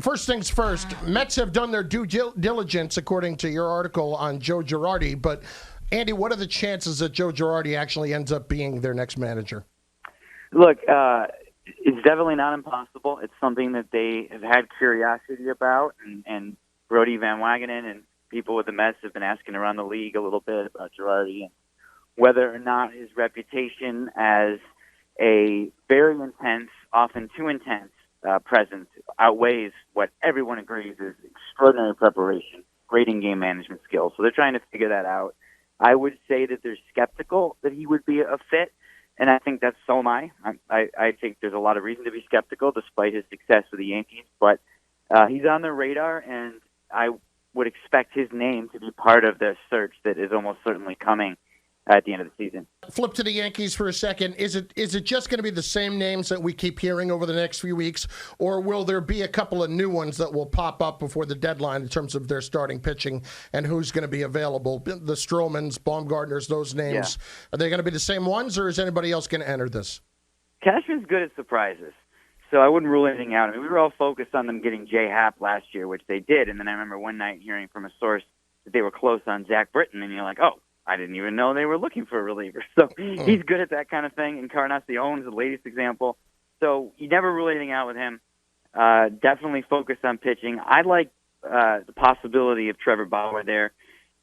First things first, Mets have done their due diligence, according to your article on Joe Girardi. But, Andy, what are the chances that Joe Girardi actually ends up being their next manager? Look, it's definitely not impossible. It's something that they have had curiosity about, and Brody Van Wagenen and people with the Mets have been asking around the league a little bit about Girardi and whether or not his reputation as a very intense, often too intense, presence outweighs what everyone agrees is extraordinary preparation, great in-game management skills. So they're trying to figure that out. I would say that they're skeptical that he would be a fit, and I think that's so am I. I think there's a lot of reason to be skeptical despite his success with the Yankees, but he's on their radar, and I would expect his name to be part of the search that is almost certainly coming at the end of the season. Flip to the Yankees for a second. Is it just going to be the same names that we keep hearing over the next few weeks, or will there be a couple of new ones that will pop up before the deadline in terms of their starting pitching and who's going to be available? The Stromans, Baumgartners, those names. Yeah. Are they going to be the same ones, or is anybody else going to enter this? Cashman's good at surprises, so I wouldn't rule anything out. I mean, we were all focused on them getting Jay Happ last year, which they did, and then I remember one night hearing from a source that they were close on Zach Britton, and you're like, oh, I didn't even know they were looking for a reliever. So he's good at that kind of thing. Encarnacion is the latest example. So you never rule anything out with him. Definitely focus on pitching. I like the possibility of Trevor Bauer there.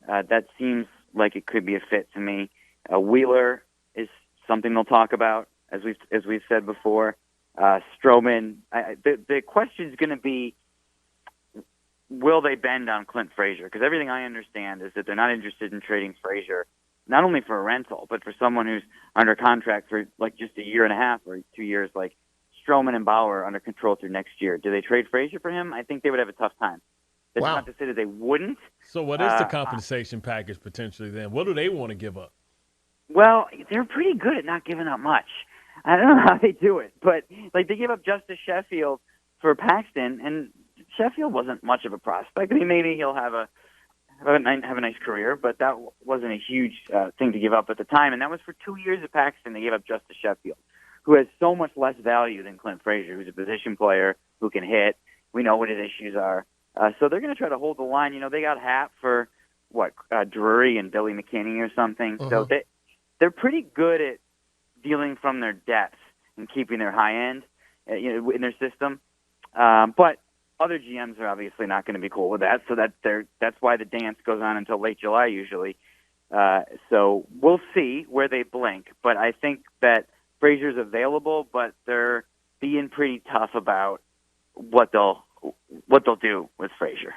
That seems like it could be a fit to me. Wheeler is something they'll talk about, as we've said before. Stroman. The question is going to be, will they bend on Clint Frazier? Because everything I understand is that they're not interested in trading Frazier, not only for a rental, but for someone who's under contract for like just a year and a half or 2 years, like Stroman and Bauer under control through next year. Do they trade Frazier for him? I think they would have a tough time. That's not to say that they wouldn't. So what is the compensation package potentially then? What do they want to give up? Well, they're pretty good at not giving up much. I don't know how they do it, but like they gave up Justice Sheffield for Paxton, and Sheffield wasn't much of a prospect. I mean, maybe he'll have a nice career, but that wasn't a huge thing to give up at the time. And that was for 2 years at Paxton. They gave up Justice Sheffield, who has so much less value than Clint Frazier, who's a position player who can hit. We know what his issues are. So they're going to try to hold the line. You know, they got Happ for, Drury and Billy McKinney or something. So they're pretty good at dealing from their depth and keeping their high end in their system. But other GMs are obviously not going to be cool with that, so that's why the dance goes on until late July usually. So we'll see where they blink, but I think that Frazier's available, but they're being pretty tough about what they'll do with Frazier.